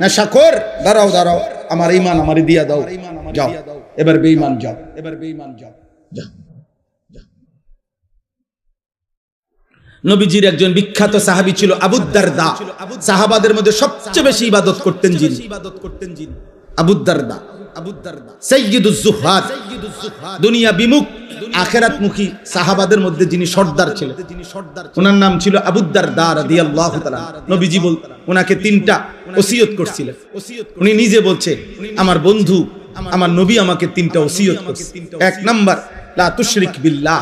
নেশাখোর, দাঁড়াও দাঁড়াও, আমার ঈমান আমারে দিয়া দাও, যাও এবার বেঈমান যাও, এবার বেঈমান যাও, যা। নবীজির একজন বিখ্যাত সাহাবী ছিল আবু দারদা। সাহাবাদের মধ্যে সবচেয়ে বেশি ইবাদত করতেন যিনি, আবু দারদা, সাইয়্যিদুজ জুহাদ, দুনিয়া বিমুখ আখিরাতমুখী সাহাবাদের মধ্যে যিনি সর্দার ছিলেন, ওনার নাম ছিল আবু দারদা রাদিয়াল্লাহু তাআলা। নবীজি ওনাকে 3টা ওসিয়ত করছিলেন। উনি নিজে বলছে, আমার বন্ধু, আমার নবী আমাকে 3টা ওসিয়ত করছে। 1 নাম্বার, লা তুশরিক বিল্লাহ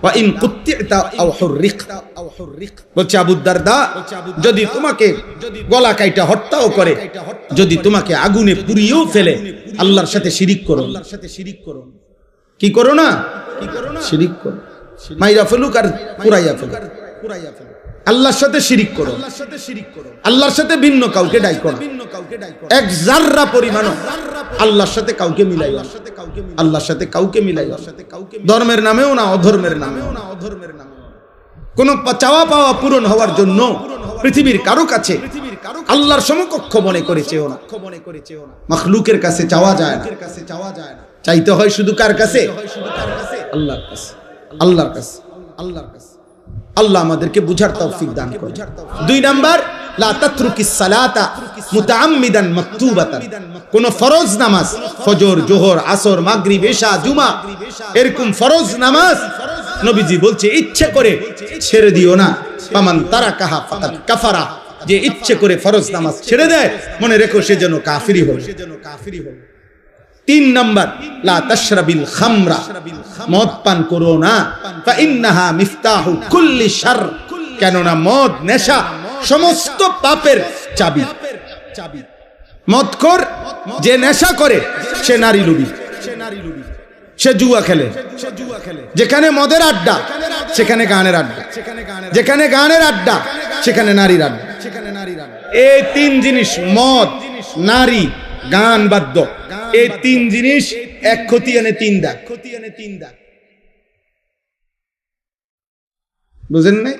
ওয়া ইন কুতি'তা আও হুররিকতা। বলছে আবু দারদা, যদি তোমাকে গলা কাইটা হত্যাও করে, যদি তোমাকে আগুনে পুড়িয়েও ফেলে, আল্লাহর সাথে শিরিক করো, আল্লাহর সাথে শিরিক করো। কি করো না? কি করো না? শিরিক করো। মাইরা ফেলুক আর পুরাইয়া ফেলুক, আল্লাহর সাথে শিরিক করো, আল্লাহর সাথে শিরিক করো, আল্লাহর সাথে ভিন্ন কাউকে ডাইকো না, এক জাররা পরিমাণ আল্লাহর সাথে কাউকে মিলাইও না, আল্লাহর সাথে কাউকে মিলাইও না, ধর্মের নামেও না, অধর্মের নামেও না, অধর্মের নামেও না। কোন চাওয়া পাওয়া পূরণ হওয়ার জন্য পৃথিবীর কারো কাছে আল্লাহর সমকক্ষ মনে করেছেও না, মাখলুকের কাছে চাওয়া যায় না, চাইতে হয় শুধু কার কাছে? আল্লাহর কাছে, আল্লাহর কাছে, আল্লাহর কাছে। আল্লাহ আমাদেরকে বুঝার তৌফিক দান করুন। 2 নাম্বার, লা তাতরুকিস সালাতা মুতাআম্মিদান মাকতুবাতান। কোন ফরজ নামাজ, ফজর, জোহর, আসর, মাগরিব, ইশা, জুমা, এরকম ফরজ নামাজ নবীজি বলছে ইচ্ছে করে ছেড়ে দিও না, ফামান তারাকাহা ফাকাদ কাফারা, যে ইচ্ছে করে ফরজ নামাজ ছেড়ে দেয় মনে রেখো সে যেন কাফিরি হলো। 3 নাম্বার, লা তাশরাবিল খামরা, মদ পান করো না, ফা ইন্নাহা মিফতাহু কুল্লি শার, কেননা মদ নেশা সমস্ত পাপের চাবি। মদখোর যে নেশা করে সে নারী লোভী, সে জুয়া খেলে। যেখানে মদের আড্ডা সেখানে গানের আড্ডা, যেখানে গানের আড্ডা সেখানে নারীর আড্ডা। এই 3 জিনিস, মদ, নারী, গান, বাদ্য, এই 3 জিনিস এক ক্ষতি এনে 3 দাগ। বুঝেন নাই?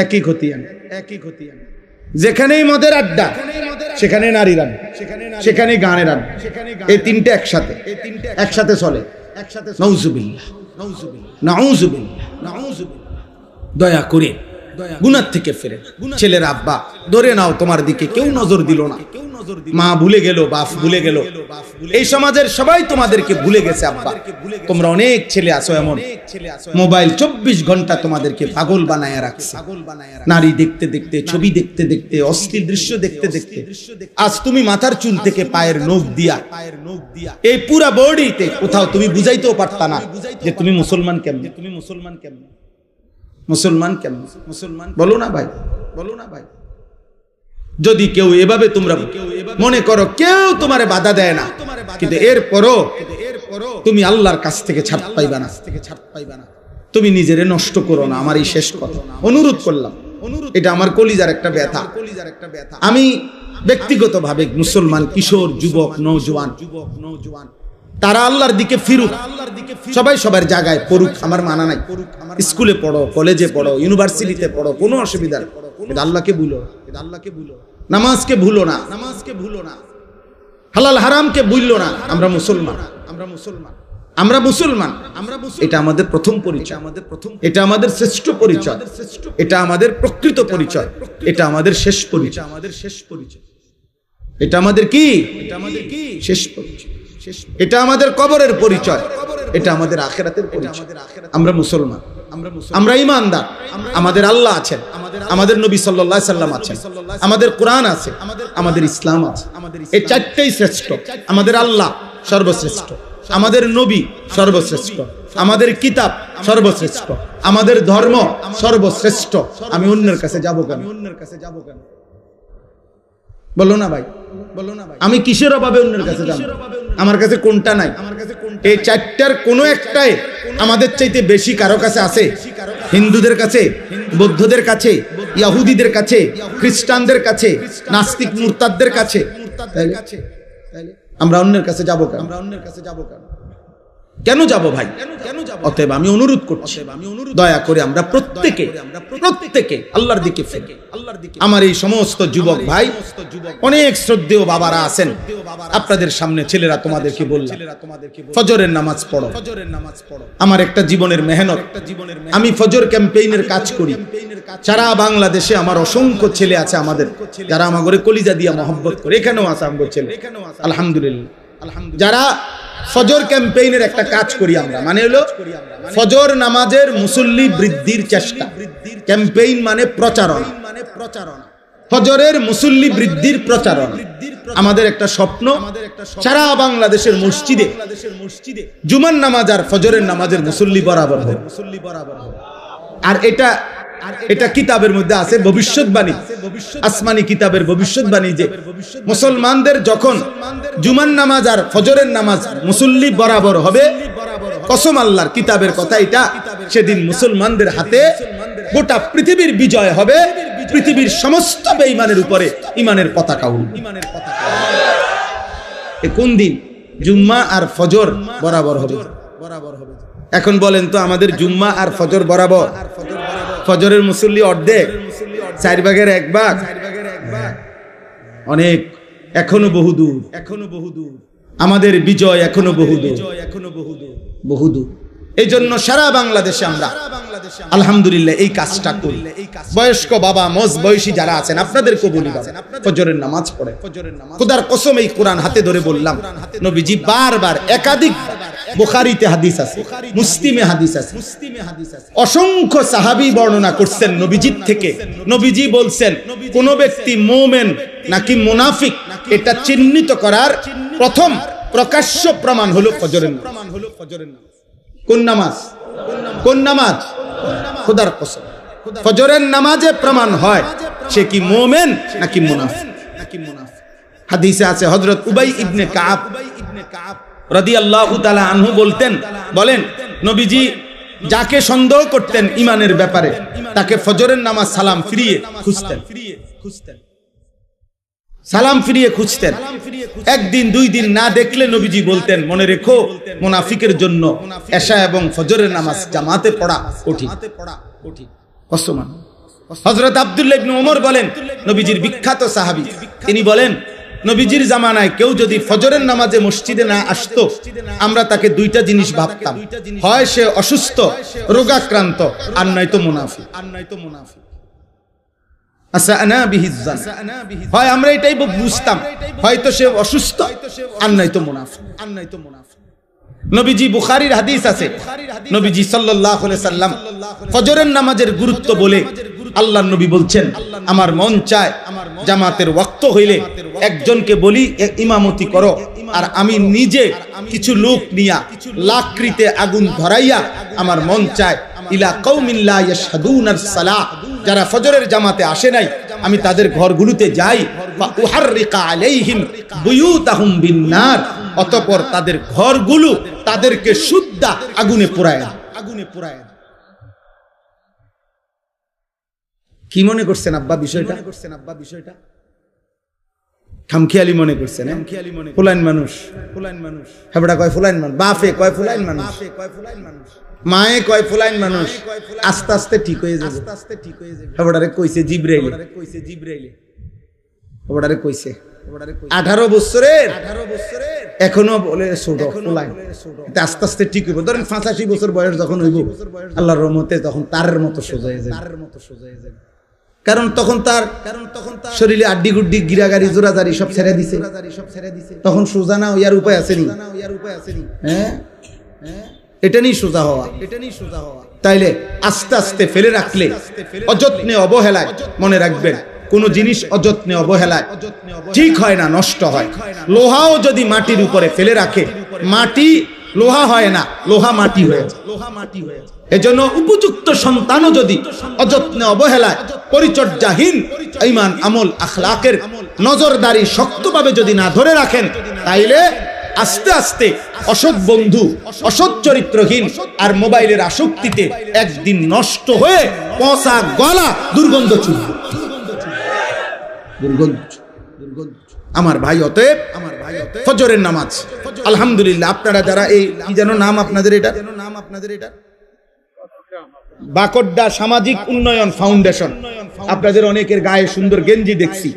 একই ক্ষতি আনে। যেখানেই মদের আড্ডা সেখানে নারীর আড্ডা, সেখানে গানের আড্ডা, এই 3টে একসাথে চলে। নাউজুবিল্লাহ, দয়া করে গুনাহ থেকে ফিরে। ছেলের আব্বা ধরে নাও, তোমার দিকে কেউ নজর দিল না, মা ভুলে গেল, বাপ ভুলে গেল, এই সমাজের সবাই তোমাদেরকে ভুলে গেছে। আব্বা, তোমরা অনেক ছেলে আছো এমন, মোবাইল 24 ঘন্টা তোমাদেরকে পাগল বানায় রাখছে। নারী দেখতে দেখতে, ছবি দেখতে দেখতে, অশ্লীল দৃশ্য দেখতে দেখতে আজ তুমি মাথার চুল থেকে পায়ের নখ দিয়া এই পুরা বডিতে কোথাও তুমি বুঝাইতেও পারতা না যে তুমি মুসলমান কেমনে, মুসলমান বলো না ভাই, যদি কেউ এভাবে তোমরা মনে করো কেউ তোমারে বাধা দেয় না, কিন্তু এরপরও তুমি আল্লাহর কাছ থেকে ছাড় পাইবা না। তুমি নিজেরে নষ্ট করো না, আমার এই শেষ কথা অনুরোধ করলাম। এটা আমার কলিজার একটা ব্যথা। আমি ব্যক্তিগতভাবে মুসলমান কিশোর, যুবক, নওজোয়ান, তারা আল্লাহর দিকে ফিরুক, সবাই সবার জায়গায় পড়ুক, আমার মানা নাই। স্কুলে পড়ো, কলেজে পড়ো, ইউনিভার্সিটিতে পড়ো, কোনো অসুবিধা নেই। আল্লাহকে ভুলো, নামাজকে ভুলো না, হালাল হারামকে ভুললো না। আমরা মুসলমান। এটা আমাদের প্রথম পরিচয়, এটা আমাদের শ্রেষ্ঠ পরিচয়, এটা আমাদের প্রকৃত পরিচয়, এটা আমাদের শেষ পরিচয়। এটা আমাদের কি? শেষ পরিচয়। এটা আমাদের কবরের পরিচয়, এটা আমাদের আখিরাতের পরিচয়। আমরা মুসলমান, আমরা ঈমানদার। আমাদের আল্লাহ আছেন, আমাদের নবী সাল্লাল্লাহু আলাইহি সাল্লাম আছেন, আমাদের কোরআন আছে, আমাদের ইসলাম আছে। এই 4টেই শ্রেষ্ঠ। আমাদের আল্লাহ সর্বশ্রেষ্ঠ, আমাদের নবী সর্বশ্রেষ্ঠ, আমাদের কিতাব সর্বশ্রেষ্ঠ, আমাদের ধর্ম সর্বশ্রেষ্ঠ। আমি অন্যের কাছে যাব কেন? বলো না ভাই, আমি কিসের অভাবে অন্যের কাছে যাব? আমার কাছে কোনটা নাই? এই 4টার কোনো একটাই আমাদের চাইতে বেশি কারো কাছে আছে? হিন্দুদের কাছে, বৌদ্ধদের কাছে, ইহুদিদের কাছে, খ্রিস্টানদের কাছে, নাস্তিক মুরতাদদের কাছে। আমরা অন্যের কাছে যাব কেন? কেন যাব ভাই? অতএব আমি অনুরোধ করছি, দয়া করে আমরা প্রত্যেকে আল্লাহর দিকে ফিরি। আমার এই সমস্ত যুবক ভাই, অনেক শ্রদ্ধেয় বাবারা আছেন, আপনাদের সামনে ছেলেরা তোমাদেরকে বললাম, ফজরের নামাজ পড়ো। আমার একটা জীবনের মেহনত, আমি ফজর ক্যাম্পেইনের কাজ করি সারা বাংলাদেশে। আমার অসংখ্য ছেলে আছে আমাদের, যারা আমাদের কলিজা দিয়া মহব্বত করে। এখানেও আছে আমাদের ছেলে, আলহামদুলিল্লাহ, যারা ফজর ক্যাম্পেইনের একটা কাজ করি আমরা। মানে হলো ফজর নামাজের মুসল্লি বৃদ্ধির চেষ্টা। ক্যাম্পেইন মানে প্রচারণা, ফজরের মুসল্লি বৃদ্ধির প্রচারণা। আমাদের একটা স্বপ্ন, সারা বাংলাদেশের মসজিদে জুমার নামাজ আর ফজরের নামাজের মুসল্লি বরাবর হবে। আর এটা কিতাবের মধ্যে আছে ভবিষ্যৎবাণী, আসমানি কিতাবের ভবিষ্যৎবাণী, যে মুসলমানদের যখন জুমার নামাজ আর ফজরের নামাজ মুসল্লি বরাবর হবে, কসম আল্লাহর, কিতাবের কথা এটা, সেদিন মুসলমানদের হাতে গোটা পৃথিবীর বিজয় হবে, পৃথিবীর সমস্ত বেঈমানের উপরে ঈমানের পতাকা উড়বে। কোন দিন? জুম্মা আর ফজর বরাবর হবে। এখন বলেন তো, আমাদের জুম্মা আর ফজর বরাবর? ফজরের মুসল্লি অর্ধেক, 4 ভাগের 1 ভাগ, অনেক, এখনো বহু দূর। আমাদের বিজয় এখনো বহু দূর। এই জন্য সারা বাংলাদেশে আমরা আলহামদুলিল্লাহ এই কাজটা করি। বয়স্ক বাবা, মজ বয়সী যারা আছেন, আপনাদেরকে বলি, ফজরের নামাজ পড়ে। খোদার কসম, এই কোরআন হাতে ধরে বললাম, নবীজি বারবার একাধিক বুখারীতে হাদিস আছে, মুসলিমে হাদিস আছে। অসংখ্য সাহাবী বর্ণনা করছেন নবীজির থেকে। নবীজি বলছেন কোন ব্যক্তি মুমিন নাকি মুনাফিক এটা চিহ্নিত করার প্রথম প্রকাশ্য প্রমাণ হলো ফজরের নামাজ। কোন নামাজ? কোন নামাজ? খোদার কসম, ফজরের নামাজে প্রমাণ হয় সে কি মুমিন নাকি মুনাফিক। হাদিসে আছে হযরত উবাই ইবনে কাব রাদিয়াল্লাহু তাআলা আনহু বলেন নবীজি যাকে সন্দেহ করতেন ঈমানের ব্যাপারে তাকে ফজরের নামাজ সালাম ফিরিয়ে খুঁজতেন। সালাম ফিরিয়ে খুঁজতেন। একদিন দুই দিন না দেখলে নবীজি বলতেন মনে রেখো মুনাফিকের জন্য এশা এবং ফজরের নামাজ জামাতে পড়া কঠিন। কসমান হযরত আব্দুল্লাহ ইবনে ওমর বলেন, নবীজির বিখ্যাত সাহাবী, তিনি বলেন নবীজির জামানায় কেউ যদি ফজরের নামাজে মসজিদে না আসতো আমরা তাকে দুইটা জিনিস ভাবতাম, হয় সে অসুস্থ রোগাক্রান্ত আর নয়তো মুনাফিক। হয় আমরা এটাই বুঝতাম হয়তো সে অসুস্থ আর নয়তো মুনাফিক। নবীজি বুখারীর হাদিস আছে, নবীজি সাল্লাল্লাহু আলাইহি সাল্লাম ফজরের নামাজের গুরুত্ব বলে আল্লাহর নবী বলছেন আমার মন চায় জামাতের ওয়াক্ত হইলে একজনকে বলি ইমামতি করো, আর আমি নিজে কিছু লোক নিয়া লাকড়িতে আগুন ধরাইয়া আমার মন চায় ইলা কওমিন লা ইয়াশহাদুনাস সালাহ, যারা ফজরের জামাতে আসে নাই আমি তাদের ঘরগুলোতে যাই, বা উহাররিকা আলাইহিম বুয়ুতাহুম বিন্নার, অতঃপর তাদের ঘরগুলো তাদেরকে শুদ্ধা আগুনে পোড়ায়। কি মনে করছেন আব্বা বিষয়টা? খামখেয়ালি মনে করছেন? ফুলাইন মানুষ হেবড়া কয় ফুলাইন মানুষ, বাপে কয় ফুলাইন মানুষ, মায়ে কয় ফুলাইন মানুষ, আস্তে আস্তে ঠিক হয়ে যাবে। হেবড়ারে কইছে জিবরাইল, হেবড়ারে কইছে 18 বছরের এখনো বলে ছোট ফুলাইন, আস্তে আস্তে ঠিক হইব। ধরেন 85 বছর বয়স যখন হইব আল্লাহর রহমতে তখন তারের মতো সোজা হয়ে যাবে। কারণ তখন তার শরীরে আড্ডি গুড্ডি গিরাগারি জোরাজারি সব ছেড়ে দিছে, তখন সোজা না হইয়ার উপায় আসেনি। হ্যাঁ, এটা নিয়ে সোজা হওয়া। তাইলে আস্তে আস্তে ফেলে রাখলে অযত্নে অবহেলায়, মনে রাখবেন কোন জিনিস অযত্নে অবহেলায় ঠিক হয় না, নষ্ট হয়। লোহাও যদি মাটির উপরে ফেলে রাখে মাটি লোহা হয় না, লোহা মাটি হয়ে যায়। এজন্য উপযুক্ত সন্তানও যদি অযত্নে অবহেলায় পরিচর্যাহীন ঈমান আমল আখলাকের নজরদারি শক্তভাবে যদি না ধরে রাখেন তাইলে আস্তে আস্তে অসৎ বন্ধু, অসৎ চরিত্রহীন আর মোবাইলের আসক্তিতে একদিন নষ্ট হয়ে পচা গলা দুর্গন্ধ ছুটবে। আমার ভাই, অতএব ফজরের নামাজ আলহামদুলিল্লাহ আপনারা যারা এই কি যেন নাম আপনাদের এটা বাকড্ডা সামাজিক উন্নয়ন ফাউন্ডেশন, আপনাদের অনেকের গায়ে সুন্দর গেঞ্জি দেখছি।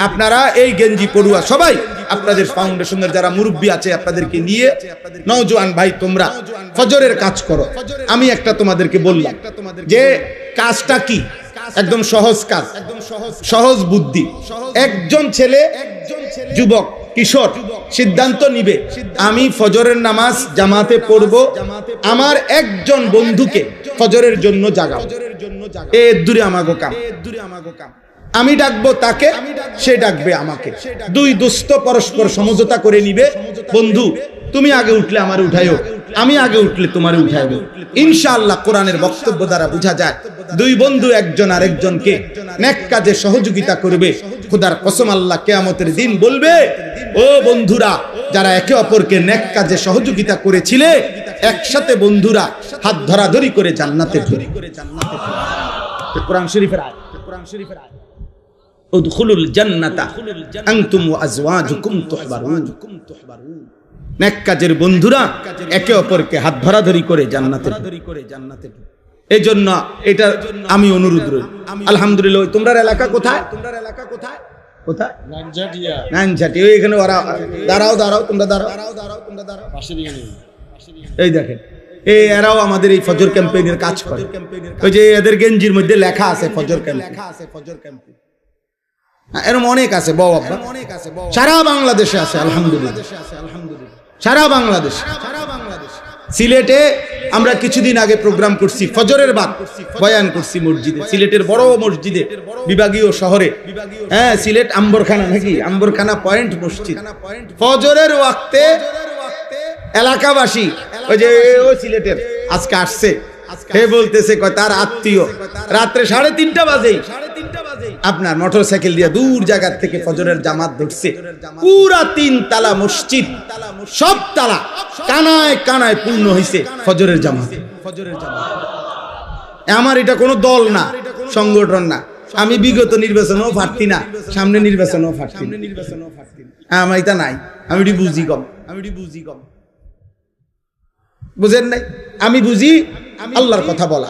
আপনারা এই গেঞ্জি পড়ুয়া সবাই আপনাদের ফাউন্ডেশনের যারা মুরব্বী আছে আপনাদেরকে নিয়ে নওজোয়ান ভাই তোমরা ফজরের কাজ করো। আমি একটা তোমাদেরকে বললাম যে কাজটা কি, একদম সহজ কাজ, সহজ বুদ্ধি। একজন ছেলে যুবক কিশোর সিদ্ধান্ত নিবে আমি ফজরের নামাজ জামাতে পড়ব, আমার একজন বন্ধুকে ফজরের জন্য জাগাও। এ দূরে আমাগো কাম, আমি ডাকবো তাকে, সে ডাকবে আমাকে। দুই দোস্ত পরস্পর সমঝোতা করে নিবে, বন্ধু তুমি আগে উঠলে আমারে উঠাইও, আমি আগে উঠলে তোমারে উঠাইব। ইনশাআল্লাহ কোরআনের বক্তব্য দ্বারা বোঝা যায় দুই বন্ধু একজন আরেকজনকে নেক কাজে সহযোগিতা করবে। খোদার কসম আল্লাহ কিয়ামতের দিন বলবে, ও বন্ধুরা যারা একে অপরকে নেক কাজে সহযোগিতা করেছিলে একসাথে বন্ধুরা হাত ধরাধরি করে জান্নাতে ঢুকবে। কোরআন শরীফের আয়াত, উদখুলুল জান্নাতা আনতুম ওয়া আজওয়াজুকুম তুহবারুন। নেক কাজের বন্ধুরা একে অপরকে হাত ধরাধরি করে জান্নাতে। এই জন্য এটা আমি অনুরোধ রই। আলহামদুলিল্লাহ। তোমরা এলাকা কোথায়? কোথায়? নানঝাটি। ওইখানে ওরা দাঁড়াও তোমরা দাঁড়াও। এই দেখেন এরাও আমাদের এই ফজর ক্যাম্পেইনের কাজ করে। ওই যে এদের গেঞ্জির মধ্যে লেখা আছে ফজর ক্যাম্পেইন। এরকম অনেক আছে, সারা বাংলাদেশে আছে। আলহামদুলিল্লাহ। সারা বাংলাদেশ। সিলেটে আমরা কিছুদিন আগে প্রোগ্রাম করছি, ফজরের বাদ বয়ান করছি মসজিদে, সিলেটের বড় মসজিদে, বিভাগীয় শহরে। হ্যাঁ, সিলেট আম্বরখানা নাকি, আম্বরখানা পয়েন্ট মসজিদ। ফজরের ওয়াক্তে এলাকাবাসী, ওই যে ওই সিলেটের আজকে আসছে, হে বলতেছে কয় তার আত্মীয় রাত্রে 3:30 বাজে আপনার মোটরসাইকেল দিয়ে দূর জায়গা থেকে ফজরের জামাত ধরছে। পুরা 3 তালা মসজিদ, সব তালা কানায় কানায় পূর্ণ হয়েছে ফজরের জামাত। আমার এটা কোনো দল না, সংগঠন না। আমি বিগত নির্বাচনেও প্রার্থী না, সামনে নির্বাচনেও প্রার্থী না। আমার এটা নাই, আমি এটি বুঝি কম। বুঝেন নাই? আমি বুঝি আল্লাহর কথা বলা,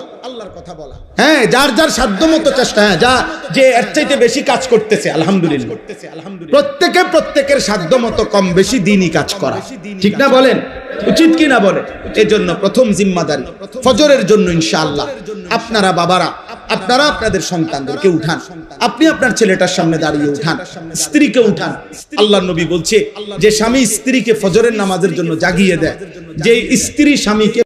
হ্যাঁ, যার যার সাধ্য মতো চেষ্টা, হ্যাঁ, যা যে এর চাইতে বেশি কাজ করতেছে আলহামদুলিল্লাহ। প্রত্যেকের সাধ্য মতো কম বেশি দিনই কাজ করা, ঠিক না বলেন? উচিত কি না বলেন? এই জন্য প্রথম জিম্মাদারি ফজরের জন্য ইনশাআল্লাহ আপনারা বাবারা, আপনারা আপনাদের সন্তানদেরকে উঠান। আপনি আপনার ছেলেটার সামনে দাঁড়িয়ে উঠান, স্ত্রীকে উঠান। আল্লাহর নবী বলছে যে স্বামী স্ত্রীকে ফজরের নামাজের জন্য জাগিয়ে দেয়, যে স্ত্রী স্বামীকে